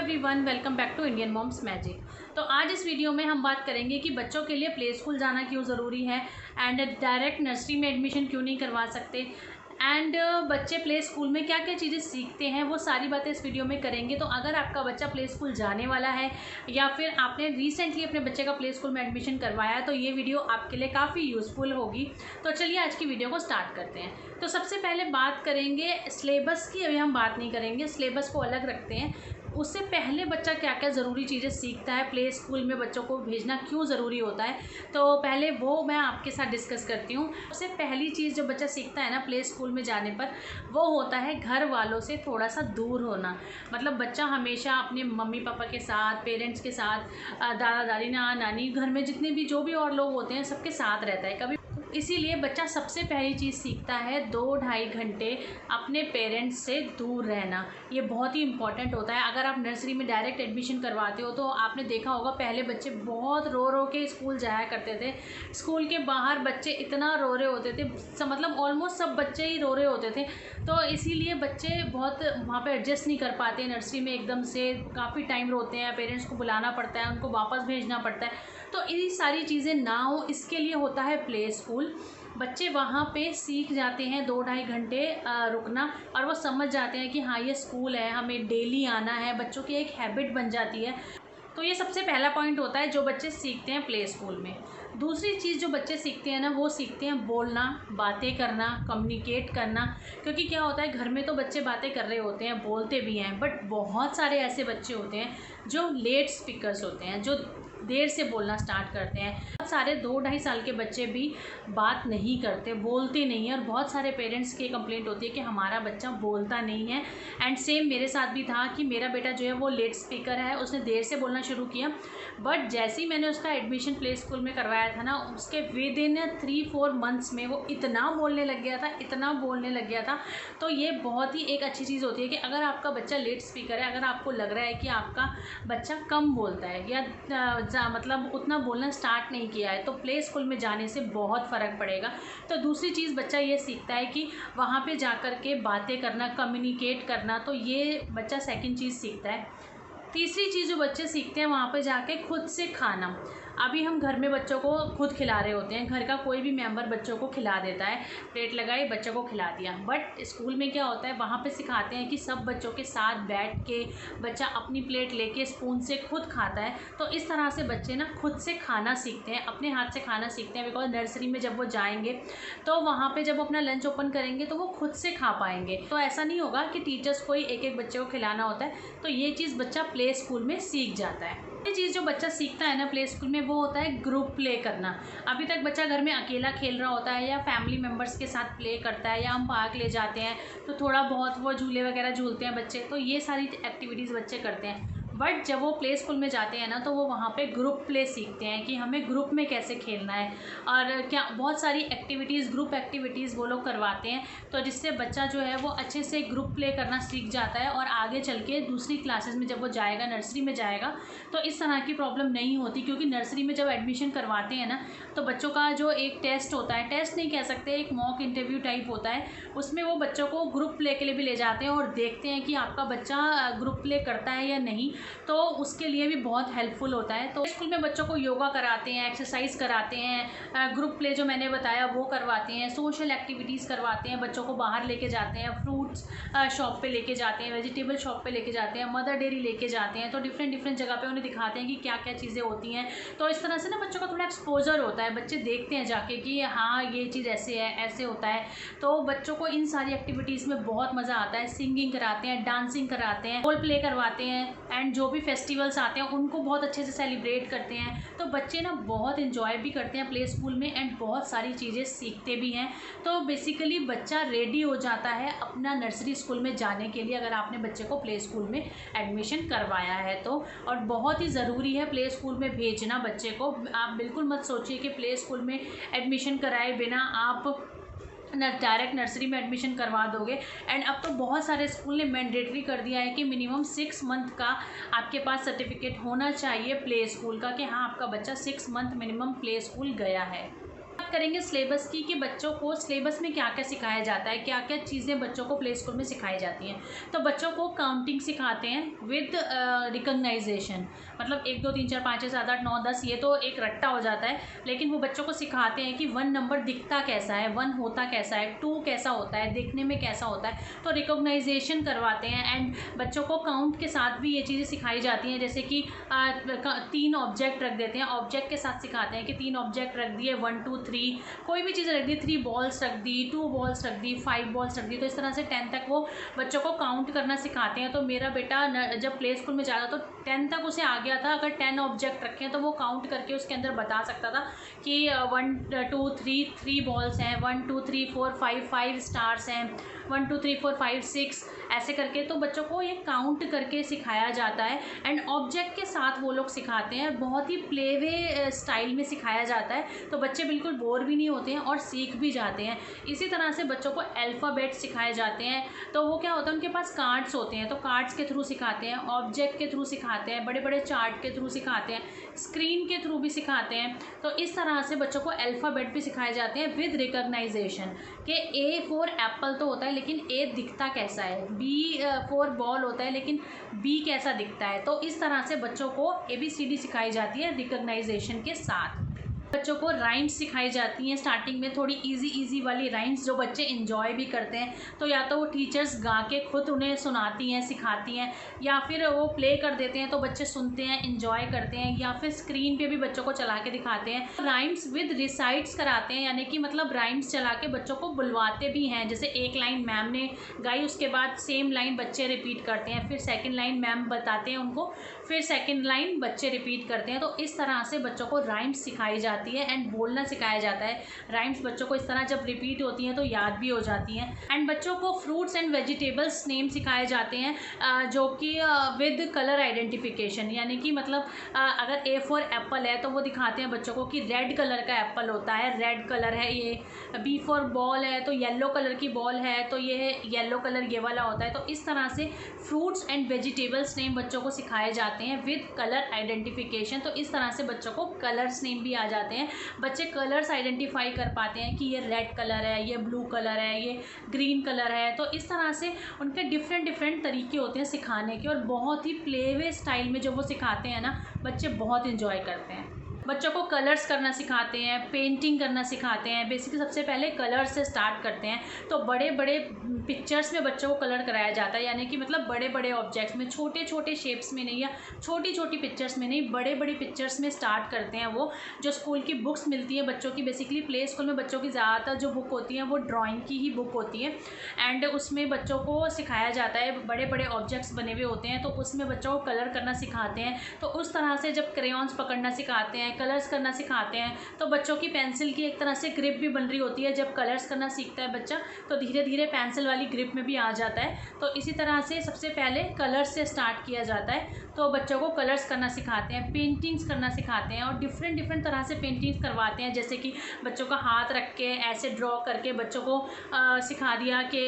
Everyone, welcome back to Indian moms magic. तो आज इस वीडियो में हम बात करेंगे कि बच्चों के लिए प्ले स्कूल जाना क्यों ज़रूरी है एंड डायरेक्ट नर्सरी में एडमिशन क्यों नहीं करवा सकते एंड बच्चे प्ले स्कूल में क्या क्या चीज़ें सीखते हैं, वो सारी बातें इस वीडियो में करेंगे। तो अगर आपका बच्चा प्ले स्कूल जाने वाला है या फिर आपने रिसेंटली अपने बच्चे का प्ले स्कूल में एडमिशन करवाया तो ये वीडियो आपके लिए काफ़ी यूज़फुल होगी। तो चलिए आज की वीडियो को स्टार्ट करते हैं। तो सबसे पहले बात करेंगे सिलेबस की। अभी हम बात नहीं करेंगे, सिलेबस को अलग रखते हैं। उससे पहले बच्चा क्या क्या ज़रूरी चीज़ें सीखता है, प्ले स्कूल में बच्चों को भेजना क्यों ज़रूरी होता है, तो पहले वो मैं आपके साथ डिस्कस करती हूँ। सबसे पहली चीज़ जो बच्चा सीखता है ना प्ले स्कूल में जाने पर, वो होता है घर वालों से थोड़ा सा दूर होना। मतलब बच्चा हमेशा अपने मम्मी पापा के साथ, पेरेंट्स के साथ, दादा दादी, नाना नानी, घर में जितने भी जो भी और लोग होते हैं सबके साथ रहता है। कभी इसीलिए बच्चा सबसे पहली चीज़ सीखता है 2-2.5 घंटे अपने पेरेंट्स से दूर रहना। ये बहुत ही इंपॉर्टेंट होता है। अगर आप नर्सरी में डायरेक्ट एडमिशन करवाते हो तो आपने देखा होगा पहले बच्चे बहुत रो रो के स्कूल जाया करते थे। स्कूल के बाहर बच्चे इतना रो रहे होते थे, मतलब ऑलमोस्ट सब बच्चे ही रो रहे होते थे। तो इसीलिए बच्चे बहुत वहाँ पे एडजस्ट नहीं कर पाते नर्सरी में एकदम से, काफ़ी टाइम रोते हैं, पेरेंट्स को बुलाना पड़ता है, उनको वापस भेजना पड़ता है। तो ये सारी चीज़ें ना हो, इसके लिए होता है प्ले स्कूल। बच्चे वहाँ पे सीख जाते हैं 2-2.5 घंटे रुकना, और वो समझ जाते हैं कि हाँ ये स्कूल है, हमें डेली आना है। बच्चों की एक हैबिट बन जाती है। तो ये सबसे पहला पॉइंट होता है जो बच्चे सीखते हैं प्ले स्कूल में। दूसरी चीज़ जो बच्चे सीखते हैं ना, वो सीखते हैं बोलना, बातें करना, कम्युनिकेट करना। क्योंकि क्या होता है, घर में तो बच्चे बातें कर रहे होते हैं, बोलते भी हैं, बट बहुत सारे ऐसे बच्चे होते हैं जो लेट स्पीकर्स होते हैं, जो देर से बोलना स्टार्ट करते हैं। बहुत सारे 2-2.5 साल के बच्चे भी बात नहीं करते, बोलते नहीं हैं, और बहुत सारे पेरेंट्स की कंप्लेंट होती है कि हमारा बच्चा बोलता नहीं है। एंड सेम मेरे साथ भी था कि मेरा बेटा जो है वो लेट स्पीकर है, उसने देर से बोलना शुरू किया, बट जैसे ही मैंने उसका एडमिशन प्ले स्कूल में करवाया था ना, उसके विद इन 3-4 मंथ्स में वो इतना बोलने लग गया था, इतना बोलने लग गया था। तो ये बहुत ही एक अच्छी चीज़ होती है कि अगर आपका बच्चा लेट स्पीकर है, अगर आपको लग रहा है कि आपका बच्चा कम बोलता है या मतलब उतना बोलना स्टार्ट नहीं किया है, तो प्ले स्कूल में जाने से बहुत फ़र्क पड़ेगा। तो दूसरी चीज़ बच्चा ये सीखता है कि वहाँ पे जाकर के बातें करना, कम्युनिकेट करना, तो ये बच्चा सेकंड चीज़ सीखता है। तीसरी चीज़ जो बच्चे सीखते हैं वहाँ पे जाके खुद से खाना। अभी हम घर में बच्चों को खुद खिला रहे होते हैं, घर का कोई भी मेंबर बच्चों को खिला देता है, प्लेट लगाई बच्चों को खिला दिया। बट स्कूल में क्या होता है, वहाँ पे सिखाते हैं कि सब बच्चों के साथ बैठ के बच्चा अपनी प्लेट लेके स्पून से खुद खाता है। तो इस तरह से बच्चे ना खुद से खाना सीखते हैं, अपने हाथ से खाना सीखते हैं। बिकॉज नर्सरी में जब वो जाएंगे तो वहाँ पर जब अपना लंच ओपन करेंगे तो वो खुद से खा पाएंगे। तो ऐसा नहीं होगा कि टीचर्स को ही एक एक बच्चे को खिलाना होता है। तो ये चीज़ बच्चा प्ले स्कूल में सीख जाता है। ये चीज़ जो बच्चा सीखता है ना प्ले स्कूल में, वो होता है ग्रुप प्ले करना। अभी तक बच्चा घर में अकेला खेल रहा होता है या फैमिली मेम्बर्स के साथ प्ले करता है, या हम पार्क ले जाते हैं तो थोड़ा बहुत वो झूले वगैरह झूलते हैं बच्चे, तो ये सारी एक्टिविटीज़ बच्चे करते हैं। बट जब वो प्ले स्कूल में जाते हैं ना, तो वो वहाँ पे ग्रुप प्ले सीखते हैं कि हमें ग्रुप में कैसे खेलना है, और क्या बहुत सारी एक्टिविटीज़, ग्रुप एक्टिविटीज़ वो लोग करवाते हैं। तो जिससे बच्चा जो है वो अच्छे से ग्रुप प्ले करना सीख जाता है, और आगे चल के दूसरी क्लासेस में जब वो जाएगा, नर्सरी में जाएगा, तो इस तरह की प्रॉब्लम नहीं होती। क्योंकि नर्सरी में जब एडमिशन करवाते हैं ना, तो बच्चों का जो एक टेस्ट होता है, टेस्ट नहीं कह सकते, एक मॉक इंटरव्यू टाइप होता है, उसमें वो बच्चों को ग्रुप प्ले के लिए भी ले जाते हैं और देखते हैं कि आपका बच्चा ग्रुप प्ले करता है या नहीं। तो उसके लिए भी बहुत हेल्पफुल होता है। तो स्कूल में बच्चों को योगा कराते हैं, एक्सरसाइज कराते हैं, ग्रुप प्ले जो मैंने बताया वो करवाते हैं, सोशल एक्टिविटीज़ करवाते हैं, बच्चों को बाहर लेके जाते हैं, फ्रूट्स शॉप पे लेके जाते हैं, वेजिटेबल शॉप पे लेके जाते हैं, मदर डेयरी लेके जाते हैं। तो डिफरेंट जगह पे उन्हें दिखाते हैं कि क्या क्या चीज़ें होती हैं। तो इस तरह से ना बच्चों का थोड़ा एक्सपोजर होता है, बच्चे देखते हैं जाके कि हाँ ये चीज़ ऐसे है, ऐसे होता है। तो बच्चों को इन सारी एक्टिविटीज़ में बहुत मज़ा आता है। सिंगिंग कराते हैं, डांसिंग कराते हैं, रोल प्ले करवाते हैं, एंड जो भी फेस्टिवल्स आते हैं उनको बहुत अच्छे से सेलिब्रेट करते हैं। तो बच्चे ना बहुत इन्जॉय भी करते हैं प्ले स्कूल में, एंड बहुत सारी चीज़ें सीखते भी हैं। तो बेसिकली बच्चा रेडी हो जाता है अपना नर्सरी स्कूल में जाने के लिए, अगर आपने बच्चे को प्ले स्कूल में एडमिशन करवाया है तो। और बहुत ही ज़रूरी है प्ले स्कूल में भेजना बच्चे को। आप बिल्कुल मत सोचिए कि प्ले स्कूल में एडमिशन कराए बिना आप डायरेक्ट नर्सरी में एडमिशन करवा दोगे। एंड अब तो बहुत सारे स्कूल ने मैंडेटरी कर दिया है कि मिनिमम 6 मंथ का आपके पास सर्टिफिकेट होना चाहिए प्ले स्कूल का, कि हाँ आपका बच्चा 6 मंथ मिनिमम प्ले स्कूल गया है। बात करेंगे सिलेबस की कि बच्चों को सिलेबस में क्या क्या सिखाया जाता है, क्या क्या चीज़ें बच्चों को प्ले स्कूल में सिखाई जाती हैं। तो बच्चों को काउंटिंग सिखाते हैं विद रिकग्नाइजेशन, मतलब 1 2 3 4 5 6 7 8 9 10 ये तो एक रट्टा हो जाता है, लेकिन वो बच्चों को सिखाते हैं कि 1 नंबर दिखता कैसा है, 1 होता कैसा है, 2 कैसा होता है, देखने में कैसा होता है। तो रिकॉग्नाइजेशन करवाते हैं एंड बच्चों को काउंट के साथ भी ये चीज़ें सिखाई जाती हैं, जैसे कि 3 ऑब्जेक्ट रख देते हैं, ऑब्जेक्ट के साथ सिखाते हैं कि 3 ऑब्जेक्ट रख दिए, 1 2 3 कोई भी चीज़ रख दी, 3 बॉल्स रख दी, 2 बॉल्स रख दी, 5 बॉल्स रख दी। तो इस तरह से 10 तक वो बच्चों को काउंट करना सिखाते हैं। तो मेरा बेटा जब प्ले स्कूल में जा रहा तो 10 तक उसे आ गया था। अगर 10 ऑब्जेक्ट रखे हैं तो वो काउंट करके उसके अंदर बता सकता था कि 1 2 3 बॉल्स हैं, 1 2 3 4 5 स्टार्स हैं, 1 2 3 4 5 6 ऐसे करके। तो बच्चों को ये काउंट करके सिखाया जाता है एंड ऑब्जेक्ट के साथ वो लोग सिखाते हैं, बहुत ही प्ले वे स्टाइल में सिखाया जाता है। तो बच्चे बिल्कुल बोर भी नहीं होते हैं और सीख भी जाते हैं। इसी तरह से बच्चों को अल्फ़ाबेट सिखाए जाते हैं। तो वो क्या होता है, उनके पास कार्ड्स होते हैं, तो कार्ड्स के थ्रू सिखाते हैं, ऑब्जेक्ट के थ्रू सिखाते हैं, बड़े बड़े चार्ट के थ्रू सिखाते हैं, स्क्रीन के थ्रू भी सिखाते हैं। तो इस तरह से बच्चों को अल्फ़ाबेट भी सिखाए जाते हैं विद रिकॉग्नाइजेशन कि ए फॉर एप्पल तो होता है लेकिन ए दिखता कैसा है, बी फॉर बॉल होता है लेकिन बी कैसा दिखता है। तो इस तरह से बच्चों को ABCD सिखाई जाती है रिकॉग्नाइजेशन के साथ। बच्चों को राइम्स सिखाई जाती हैं स्टार्टिंग में, थोड़ी इजी वाली राइम्स जो बच्चे इंजॉय भी करते हैं। तो या तो वो टीचर्स गा के खुद उन्हें सुनाती हैं, सिखाती हैं, या फिर वो प्ले कर देते हैं तो बच्चे सुनते हैं, इंजॉय करते हैं, या फिर स्क्रीन पे भी बच्चों को चला के दिखाते हैं। राइम्स विद रिसाइट्स कराते हैं, यानी कि मतलब राइम्स चला के बच्चों को बुलवाते भी हैं। जैसे एक लाइन मैम ने गाई, उसके बाद सेम लाइन बच्चे रिपीट करते हैं, फिर सेकेंड लाइन मैम बताते हैं उनको, फिर सेकेंड लाइन बच्चे रिपीट करते हैं। तो इस तरह से बच्चों को राइम्स सिखाई जाती है एंड बोलना सिखाया जाता है। राइम्स बच्चों को इस तरह जब रिपीट होती हैं तो याद भी हो जाती हैं। एंड बच्चों को फ्रूट्स एंड वेजिटेबल्स नेम सिखाए जाते हैं जो कि विद कलर आइडेंटिफिकेशन, यानी कि मतलब अगर A फॉर एप्पल है तो वो दिखाते हैं बच्चों को कि रेड कलर का एप्पल होता है, रेड कलर है ये। B फॉर बॉल है तो येलो कलर की बॉल है तो ये येलो कलर ये वाला होता है। तो इस तरह से फ्रूट्स एंड वेजिटेबल्स नेम बच्चों को सिखाए जाते हैं विद कलर आइडेंटिफिकेशन। तो इस तरह से बच्चों को कलर्स नेम भी आ जाते हैं। बच्चे कलर्स आइडेंटिफाई कर पाते हैं कि ये रेड कलर है, ये ब्लू कलर है, ये ग्रीन कलर है। तो इस तरह से उनके डिफरेंट तरीके होते हैं सिखाने के, और बहुत ही प्ले वे स्टाइल में जो वो सिखाते हैं ना, बच्चे बहुत इंजॉय करते हैं। बच्चों को कलर्स करना सिखाते हैं, पेंटिंग करना सिखाते हैं। बेसिकली सबसे पहले कलर्स से स्टार्ट करते हैं। तो बड़े बड़े पिक्चर्स में बच्चों को कलर कराया जाता है, यानी कि मतलब बड़े बड़े ऑब्जेक्ट्स में, छोटे छोटे शेप्स में नहीं, या छोटी छोटी पिक्चर्स में नहीं, बड़े बड़ी पिक्चर्स में स्टार्ट करते हैं। वो जो स्कूल की बुक्स मिलती है बच्चों की, बेसिकली प्ले स्कूल में बच्चों की ज़्यादातर जो बुक होती है वो ड्राइंग की ही बुक होती है। एंड उसमें बच्चों को सिखाया जाता है, बड़े बड़े ऑब्जेक्ट्स बने हुए होते हैं तो उसमें बच्चों को कलर करना सिखाते हैं। तो उस तरह से जब क्रेयॉन्स पकड़ना सिखाते हैं, कलर्स करना सिखाते हैं, तो बच्चों की पेंसिल की एक तरह से ग्रिप भी बन रही होती है। जब कलर्स करना सीखता है बच्चा तो धीरे धीरे पेंसिल वाली ग्रिप में भी आ जाता है। तो इसी तरह से सबसे पहले कलर्स से स्टार्ट किया जाता है। तो बच्चों को कलर्स करना सिखाते हैं, पेंटिंग्स करना सिखाते हैं, और डिफरेंट तरह से पेंटिंग्स करवाते हैं। जैसे कि बच्चों का हाथ रख के ऐसे ड्रॉ करके बच्चों को सिखा दिया कि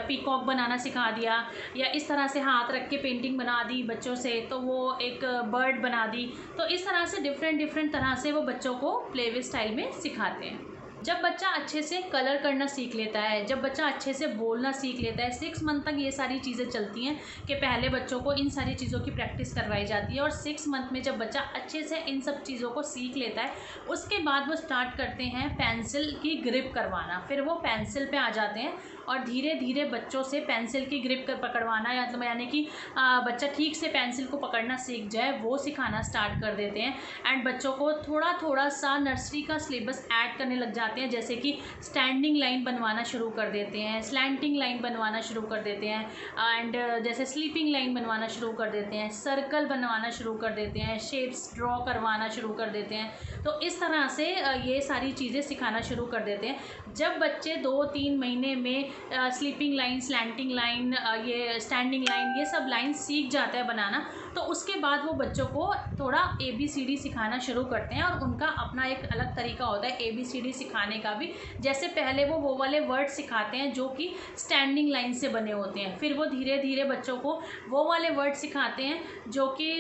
पीकॉक बनाना सिखा दिया, या इस तरह से हाथ रख के पेंटिंग बना दी बच्चों से तो वो एक बर्ड बना दी। तो इस तरह से डिफरेंट तरह से वो बच्चों को प्ले वे स्टाइल में सिखाते हैं। जब बच्चा अच्छे से कलर करना सीख लेता है, जब बच्चा अच्छे से बोलना सीख लेता है, 6 मंथ तक ये सारी चीज़ें चलती हैं कि पहले बच्चों को इन सारी चीज़ों की प्रैक्टिस करवाई जाती है। और 6 मंथ में जब बच्चा अच्छे से इन सब चीज़ों को सीख लेता है, उसके बाद वो स्टार्ट करते हैं पेंसिल की ग्रिप करवाना। फिर वो पेंसिल पे आ जाते हैं और धीरे धीरे बच्चों से पेंसिल की ग्रिप कर पकड़वाना, यानी कि बच्चा ठीक से पेंसिल को पकड़ना सीख जाए वो सिखाना स्टार्ट कर देते हैं। एंड बच्चों को थोड़ा सा नर्सरी का सिलेबस ऐड करने लग जाते हैं, जैसे कि स्टैंडिंग लाइन बनवाना शुरू कर देते हैं, स्लैंटिंग लाइन बनवाना शुरू कर देते हैं, एंड जैसे स्लीपिंग लाइन बनवाना शुरू कर देते हैं, सर्कल बनवाना शुरू कर देते हैं, शेप्स ड्रॉ करवाना शुरू कर देते हैं। तो इस तरह से ये सारी चीज़ें सिखाना शुरू कर देते हैं। जब बच्चे 2-3 महीने में स्लीपिंग लाइन, स्लैंटिंग लाइन, ये स्टैंडिंग लाइन, ये सब लाइन सीख जाता है बनाना, तो उसके बाद वो बच्चों को थोड़ा ABCD सिखाना शुरू करते हैं। और उनका अपना एक अलग तरीका होता है ABCD सिखाने का भी। जैसे पहले वो वाले वर्ड सिखाते हैं जो कि स्टैंडिंग लाइन से बने होते हैं, फिर वो धीरे धीरे बच्चों को वो वाले वर्ड सिखाते हैं जो कि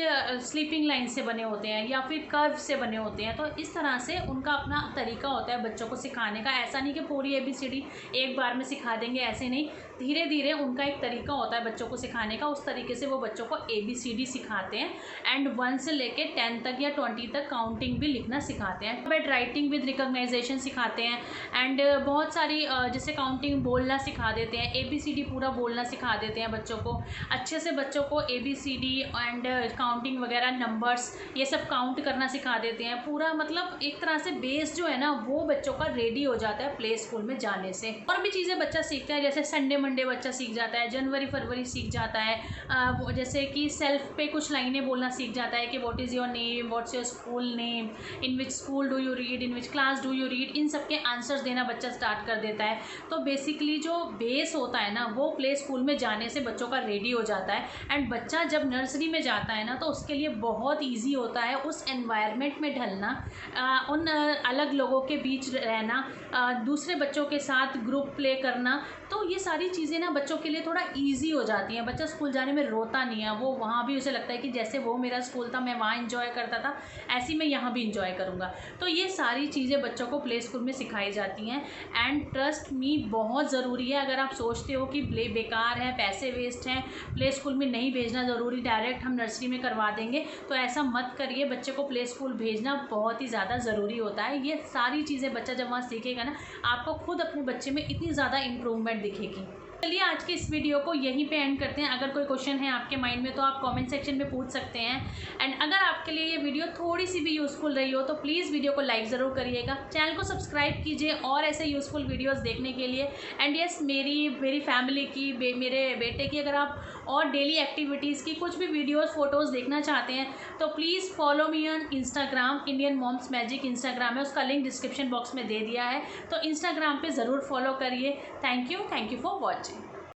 स्लीपिंग लाइन से बने होते हैं या फिर कर्व से बने होते हैं। तो इस तरह से उनका अपना तरीका होता है बच्चों को सिखाने का। ऐसा नहीं कि पूरी ABCD एक बार में सिखा देंगे, ऐसे नहीं, धीरे धीरे उनका एक तरीका होता है बच्चों को सिखाने का। उस तरीके से वो बच्चों को ABCD सिखाते हैं एंड 1 से लेके 10 तक या 20 तक काउंटिंग भी लिखना सिखाते हैं। बेड राइटिंग विद रिकॉग्नाइजेशन सिखाते हैं एंड बहुत सारी जैसे काउंटिंग बोलना सिखा देते हैं, ABCD पूरा बोलना सिखा देते हैं बच्चों को अच्छे से। बच्चों को ABCD एंड काउंटिंग वगैरह, नंबर्स, ये सब काउंट करना सिखा देते हैं पूरा। मतलब एक तरह से बेस जो है ना वो बच्चों का रेडी हो जाता है प्ले स्कूल में जाने से। और भी चीज़ें बच्चा सीखता है, जैसे संडे मंडे बच्चा सीख जाता है, जनवरी फरवरी सीख जाता है, जैसे कि सेल्फ पे कुछ लाइनें बोलना सीख जाता है कि what is your name, what's your school name, in which school do you read, in which class do you read, इन सब के आंसर्स देना बच्चा स्टार्ट कर देता है। तो बेसिकली जो बेस होता है ना वो प्ले स्कूल में जाने से बच्चों का रेडी हो जाता है। एंड बच्चा जब नर्सरी में जाता है ना तो उसके लिए बहुत ईजी होता है उस एनवायरनमेंट में ढलना, उन अलग लोगों के बीच रहना, दूसरे बच्चों के साथ ग्रुप प्ले करना। तो ये सारी चीज़ें ना बच्चों के लिए थोड़ा ईजी हो जाती हैं। बच्चा स्कूल जाने में रोता नहीं है, वो वहाँ भी उसे लगता है कि जैसे वो मेरा स्कूल था, मैं वहाँ इंजॉय करता था, ऐसी मैं यहाँ भी इंजॉय करूँगा। तो ये सारी चीज़ें बच्चों को प्ले स्कूल में सिखाई जाती हैं एंड ट्रस्ट मी बहुत ज़रूरी है। अगर आप सोचते हो कि प्ले बेकार है, पैसे वेस्ट हैं, प्ले स्कूल में नहीं भेजना ज़रूरी, डायरेक्ट हम नर्सरी में करवा देंगे, तो ऐसा मत करिए। बच्चे को प्ले स्कूल भेजना बहुत ही ज़्यादा ज़रूरी होता है। ये सारी चीज़ें बच्चा जब वहाँ सीखेगा ना, आपको खुद अपने बच्चे में इतनी ज़्यादा इम्प्रूवमेंट दिखेगी। चलिए आज की इस वीडियो को यहीं पे एंड करते हैं। अगर कोई क्वेश्चन है आपके माइंड में तो आप कमेंट सेक्शन में पूछ सकते हैं। एंड अगर आपके लिए ये वीडियो थोड़ी सी भी यूज़फुल रही हो तो प्लीज़ वीडियो को लाइक ज़रूर करिएगा, चैनल को सब्सक्राइब कीजिए और ऐसे यूज़फुल वीडियोस देखने के लिए। एंड यस, मेरी फैमिली की, मेरे बेटे की अगर आप और डेली एक्टिविटीज़ की कुछ भी वीडियोज़ फोटोज़ देखना चाहते हैं तो please follow me on Instagram, Indian moms magic Instagram है, उसका लिंक डिस्क्रिप्शन बॉक्स में दे दिया है, तो इंस्टाग्राम पर ज़रूर फॉलो करिए। Thank you for watching.